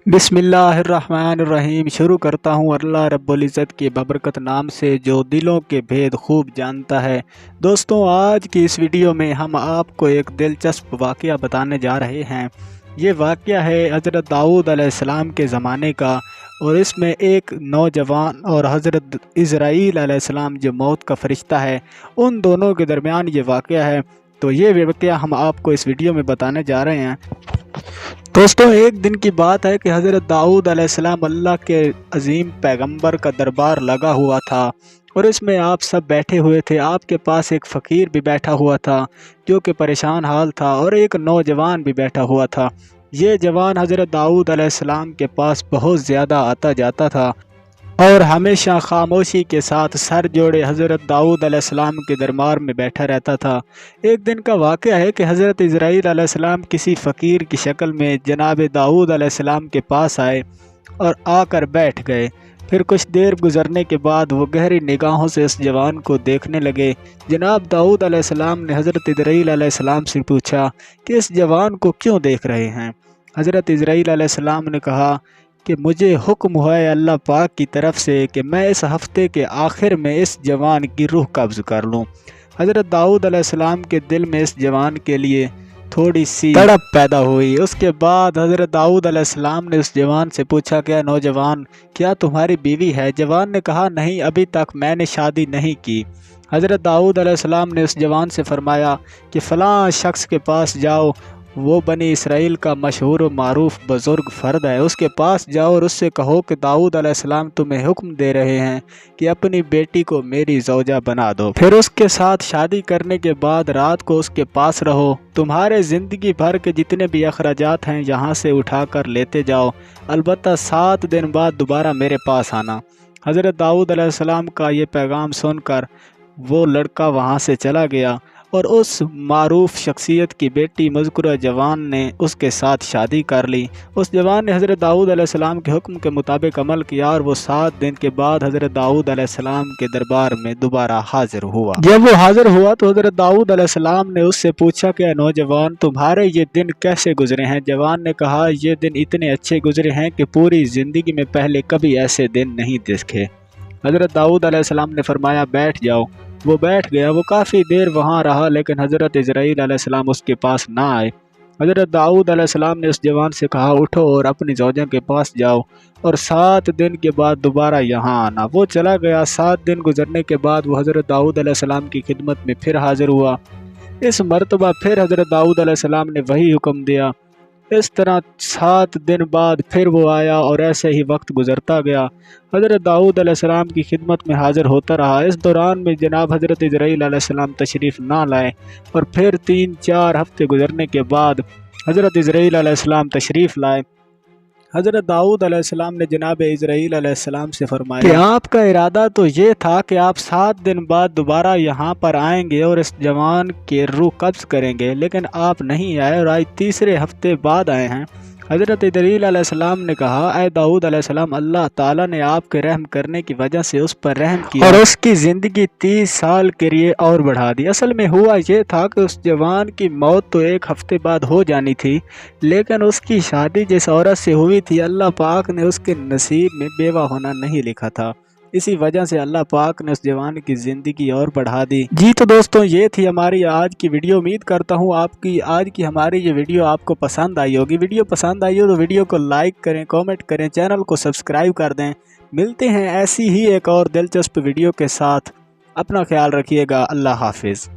बिस्मिल्लाहिर्रहमानिर्रहीम। शुरू करता हूँ अल्लाह रब्बुल इज़्ज़त के बबरकत नाम से जो दिलों के भेद खूब जानता है। दोस्तों, आज की इस वीडियो में हम आपको एक दिलचस्प वाक़या बताने जा रहे हैं। ये वाक़या है हज़रत दाऊद अलैहिस्सलाम के ज़माने का, और इसमें एक नौजवान और हज़रत इज़राईल अलैहिस्सलाम जो मौत का फ़रिश्ता है, उन दोनों के दरमियान ये वाक़या है। तो ये वाक़या हम आपको इस वीडियो में बताने जा रहे हैं। दोस्तों, एक दिन की बात है कि हज़रत दाऊद अलैहिस्सलाम अल्लाह के अजीम पैगंबर का दरबार लगा हुआ था, और इसमें आप सब बैठे हुए थे। आपके पास एक फ़कीर भी बैठा हुआ था जो कि परेशान हाल था, और एक नौजवान भी बैठा हुआ था। ये जवान हज़रत दाऊद अलैहिस्सलाम के पास बहुत ज़्यादा आता जाता था और हमेशा खामोशी के साथ सर जोड़े हज़रत दाऊद अलैहिस्सलाम के दरबार में बैठा रहता था। एक दिन का वाक़या है कि हज़रत इज़राईल अलैहिस्सलाम किसी फ़कीर की शक्ल में जनाब दाऊद अलैहिस्सलाम के पास आए और आकर बैठ गए। फिर कुछ देर गुजरने के बाद वो गहरी निगाहों से इस जवान को देखने लगे। जनाब दाऊद अलैहिस्सलाम ने हज़रत इज़राईल अलैहिस्सलाम से पूछा कि इस जवान को क्यों देख रहे हैं। हज़रत इज़राईल अलैहिस्सलाम ने कहा कि मुझे हुक्म हुआ है अल्लाह पाक की तरफ से कि मैं इस हफ़्ते के आखिर में इस जवान की रूह कब्ज़ कर लूँ। हज़रत दाऊद अलैहिस्सलाम के दिल में इस जवान के लिए थोड़ी सी तड़प पैदा हुई। उसके बाद हज़रत दाऊद अलैहिस्सलाम ने उस जवान से पूछा, क्या नौजवान, क्या तुम्हारी बीवी है? जवान ने कहा, नहीं, अभी तक मैंने शादी नहीं की। हज़रत दाऊद अलैहिस्सलाम ने उस जवान से फरमाया कि फ़लाँ शख्स के पास जाओ, वो बनी इसराइल का मशहूर व मारूफ बुज़ुर्ग फ़र्द है। उसके पास जाओ और उससे कहो कि दाऊद अलैहिस्सलाम तुम्हें हुक्म दे रहे हैं कि अपनी बेटी को मेरी ज़ौजा बना दो, फिर उसके साथ शादी करने के बाद रात को उसके पास रहो। तुम्हारे ज़िंदगी भर के जितने भी अखराजात हैं यहाँ से उठा कर लेते जाओ, अलबत्ता 7 दिन बाद दोबारा मेरे पास आना। हज़रत दाऊद अलैहिस्सलाम का ये पैगाम सुनकर वो लड़का वहाँ से चला गया, और उस मारूफ शख्सियत की बेटी मज़कूरा जवान ने उसके साथ शादी कर ली। उस जवान ने हज़रत दाऊद अलैहिस्सलाम के हुक्म के मुताबिक अमल किया, और वो 7 दिन के बाद हज़रत दाऊद अलैहिस्सलाम के दरबार में दोबारा हाजिर हुआ। जब वो हाजिर हुआ तो हज़रत दाऊद अलैहिस्सलाम ने उससे पूछा कि नौजवान, तुम्हारे ये दिन कैसे गुजरे हैं? जवान ने कहा, ये दिन इतने अच्छे गुजरे हैं कि पूरी ज़िंदगी में पहले कभी ऐसे दिन नहीं देखे। हज़रत दाऊद अलैहिस्सलाम ने फरमाया, बैठ जाओ। वो बैठ गया। वो काफ़ी देर वहाँ रहा, लेकिन हज़रत इज़राईल अलैहिस्सलाम उसके पास ना आए। हज़रत दाऊद अलैहिस्सलाम ने उस जवान से कहा, उठो और अपनी ज़ौजा के पास जाओ, और 7 दिन के बाद दोबारा यहाँ आना। वो चला गया। 7 दिन गुजरने के बाद वो हज़रत दाऊद अलैहिस्सलाम की खिदमत में फिर हाजिर हुआ। इस मरतबा फिर हज़रत दाऊद अलैहिस्सलाम ने वही हुक्म दिया। इस तरह 7 दिन बाद फिर वो आया, और ऐसे ही वक्त गुजरता गया। हज़रत दाऊद अलैहिस्सलाम की खिदमत में हाज़िर होता रहा। इस दौरान में जनाब हज़रत इज़राईल अलैहिस्सलाम तशरीफ़ ना लाए, और फिर 3-4 हफ्ते गुजरने के बाद हज़रत इज़राईल अलैहिस्सलाम तशरीफ़ लाए। हज़रत दाऊद अलैहिस्सलाम ने जनाब इज़राईल अलैहिस्सलाम से फरमाया कि आपका इरादा तो ये था कि आप 7 दिन बाद दोबारा यहाँ पर आएंगे और इस जवान के रूह कब्ज़ करेंगे, लेकिन आप नहीं आए और आज तीसरे हफ्ते बाद आए हैं। हज़रत इज़राईल अलैहिस्सलाम ने कहा, ऐ दाऊद अलैहिस्सलाम, अल्लाह ताला ने आपके रहम करने की वजह से उस पर रहम किया और उसकी ज़िंदगी 30 साल के लिए और बढ़ा दी। असल में हुआ ये था कि उस जवान की मौत तो 1 हफ्ते बाद हो जानी थी, लेकिन उसकी शादी जिस औरत से हुई थी, अल्लाह पाक ने उसके नसीब में बेवा होना नहीं लिखा था। इसी वजह से अल्लाह पाक ने उस जवान की ज़िंदगी और बढ़ा दी। जी तो दोस्तों, ये थी हमारी आज की वीडियो। उम्मीद करता हूँ आपकी आज की हमारी ये वीडियो आपको पसंद आई होगी। वीडियो पसंद आई हो तो वीडियो को लाइक करें, कमेंट करें, चैनल को सब्सक्राइब कर दें। मिलते हैं ऐसी ही एक और दिलचस्प वीडियो के साथ। अपना ख्याल रखिएगा। अल्लाह हाफिज़।